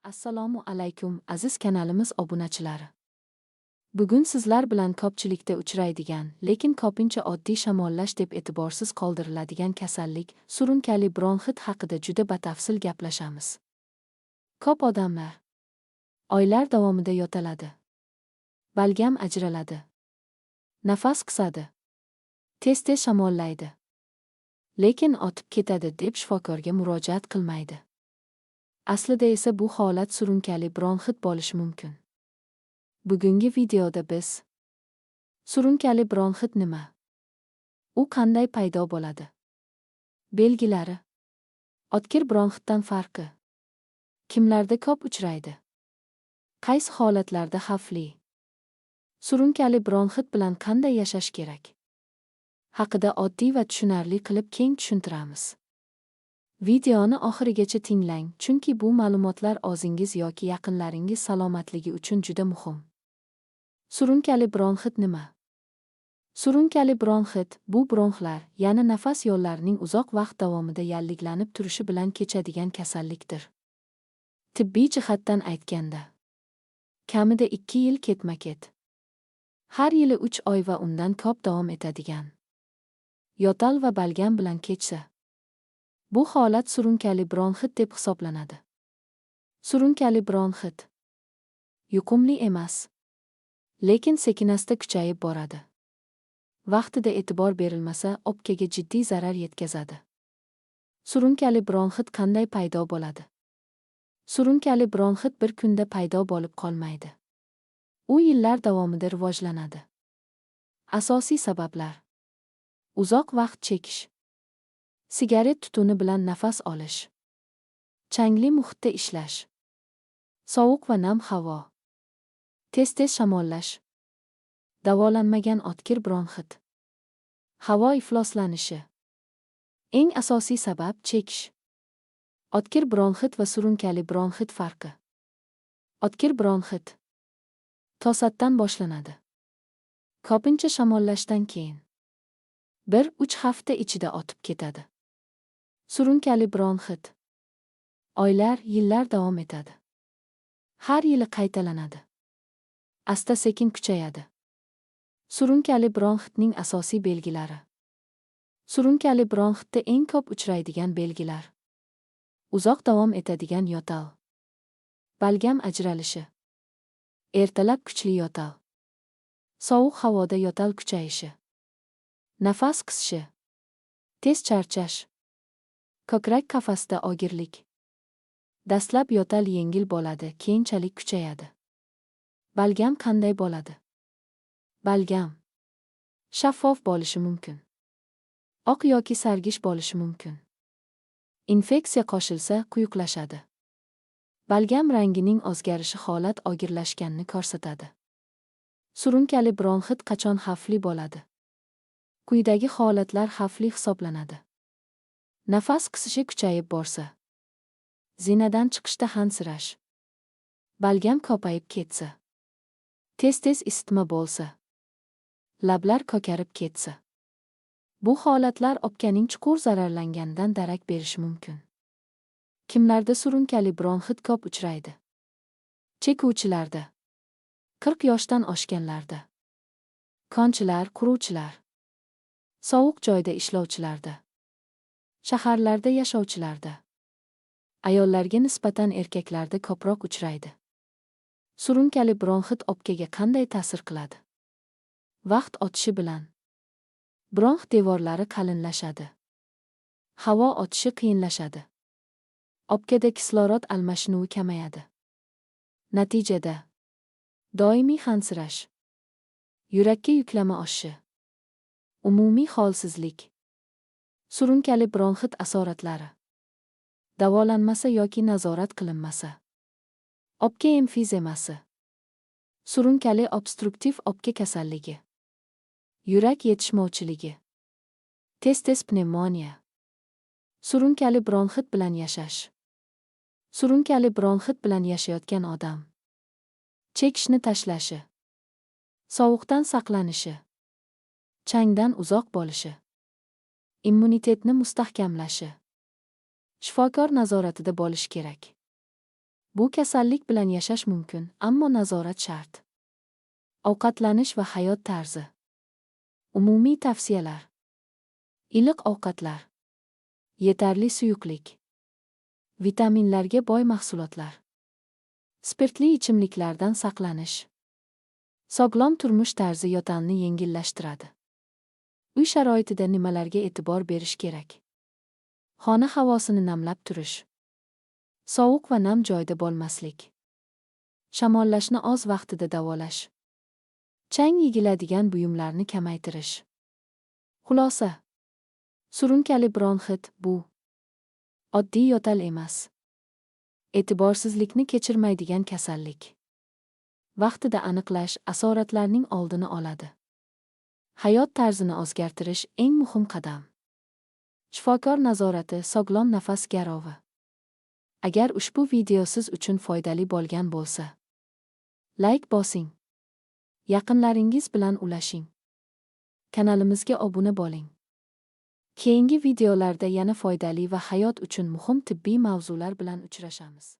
Assalomu alaykum aziz kanalimiz obunachilari. Bugun sizlar bilan ko'pchilikda uchraydigan, lekin ko'pincha oddiy shamollash deb e'tiborsiz qoldiriladigan kasallik, surunkali bronxit haqida juda batafsil gaplashamiz. Ko'p odamlar oylar davomida yo'taladi. Balgam ajraladi. Nafas qisadi. Tez-tez shamollaydi. Lekin otib ketadi deb shifokorga murojaat qilmaydi. Aslida esa bu holat surunkali bronxit bo'lishi mumkin. Bugungi videoda biz surunkali bronxit nima? U qanday paydo bo'ladi? Belgilari. O'tkir bronxitdan farqi. Kimlarda ko'p uchraydi? Qaysi holatlarda xavfli? Surunkali bronxit bilan qanday yashash kerak? Haqida oddiy va tushunarli qilib keng tushuntiramiz. Videoni oxirigacha tinglang, chunki bu ma'lumotlar o'zingiz yoki yaqinlaringiz salomatligi uchun juda muhim. Surunkali bronxit nima? Surunkali bronxit bu bronxlar, ya'ni nafas yo'llarining uzoq vaqt davomida yalliglanib turishi bilan kechadigan kasallikdir. Tibbiy jihatdan aytganda, kamida 2 yil ketma-ket, har yili 3 oy va undan ko'p davom etadigan, yo'tal va balgam bilan kechsa, bu holat surunkali bronxit deb hisoblanadi. Surunkali bronxit yuqumli emas, lekin sekin-asta kuchayib boradi. Vaqtida e'tibor berilmasa, o'pkaga jiddiy zarar yetkazadi. Surunkali bronxit qanday paydo bo'ladi? Surunkali bronxit bir kunda paydo bo'lib qolmaydi. U yillar davomida rivojlanadi. Asosiy sabablar: uzoq vaqt chekish, sigaret tutuni bilan nafas olish, changli muhitda ishlash, sovuq va nam havo, tez-tez shamollash, davolanmagan o'tkir bronxit, havo ifloslanishi. Eng asosiy sabab chekish. O'tkir bronxit va surunkali bronxit farqi. O'tkir bronxit to'satdan boshlanadi. Ko'pincha shamollashdan keyin 1-3 hafta ichida o'tib ketadi. Surunkali bronxit oylar, yillar davom etadi. Har yili qaytalanadi. Asta-sekin kuchayadi. Surunkali bronxitning asosiy belgilari. Surunkali bronxitda eng ko'p uchraydigan belgilar: uzoq davom etadigan yo'tal, balgam ajralishi, ertalab kuchli yo'tal, sovuq havoda yo'tal kuchayishi, nafas qisishi, tez charchash, ko'krak qafasida og'irlik. Dastlab yo'tal yengil bo'ladi, keyinchalik kuchayadi. Balgam qanday bo'ladi? Balgam shaffof bo'lishi mumkin. Oq yoki sarg'ish bo'lishi mumkin. Infeksiya qo'shilsa, quyuqlashadi. Balgam rangining o'zgarishi holat og'irlashganini ko'rsatadi. Surunkali bronxit qachon xavfli bo'ladi? Quyidagi holatlar xavfli hisoblanadi. Nafas qisishi kuchayib borsa, zinadan chiqishda hansirash, balgam ko'payib ketsa, tez-tez isitma bo'lsa, lablar ko'karib ketsa. Bu holatlar o'pkaning chuqur zararlanganidan darak berishi mumkin. Kimlarda surunkali bronxit ko'p uchraydi? Chekuvchilarda, 40 yoshdan oshganlarda, konchilar, quruvchilar, sovuq joyda ishlovchilarda, shaharlarda yashovchilarda, ayollarga nisbatan erkaklarda ko'proq uchraydi. Surunkali bronxit o'pkaga qanday ta'sir qiladi? Vaqt o'tishi bilan bronx devorlari qalinlashadi. Havo o'tishi qiyinlashadi. O'pkada kislorod almashinuvi kamayadi. Natijada doimiy hansirash, yurakka yuklama oshishi, umumiy holsizlik. Surunkali bronxit asoratlari: davolanmasa yoki nazorat qilinmasa, o'pka emfizemasi, surunkali obstruktiv o'pka kasalligi, yurak yetishmovchiligi, tez-tez pnevmoniya. Surunkali bronxit bilan yashash. Surunkali bronxit bilan yashayotgan odam chekishni tashlashi, sovuqdan saqlanishi, changdan uzoq bo'lishi, immunitetni mustahkamlashi, shifokor nazoratida bo'lishi kerak. Bu kasallik bilan yashash mumkin, ammo nazorat shart. Ovqatlanish va hayot tarzi. Umumiy tavsiyalar. Iliq ovqatlar. Yetarli suyuqlik. Vitaminlarga boy mahsulotlar. Spirtli ichimliklardan saqlanish. Sog'lom turmush tarzi yo'talni yengillashtiradi. Uy sharoitida nimalarga e'tibor berish kerak? Xona havosini namlab turish. Sovuq va nam joyda bo'lmaslik. Shamollashni oz vaqtida davolash. Chang yigiladigan buyumlarni kamaytirish. Xulosa. Surunkali bronxit bu oddiy yo'tal emas. E'tiborsizlikni kechirmaydigan kasallik. Vaqtida aniqlash asoratlarning oldini oladi. Hayot tarzini o'zgartirish eng muhim qadam. Shifokor nazorati sog'lom nafas garovi. Agar ushbu video siz uchun foydali bo'lgan bo'lsa, like bosing. Yaqinlaringiz bilan ulashing. Kanalimizga obuna bo'ling. Keyingi videolarda yana foydali va hayot uchun muhim tibbiy mavzular bilan uchrashamiz.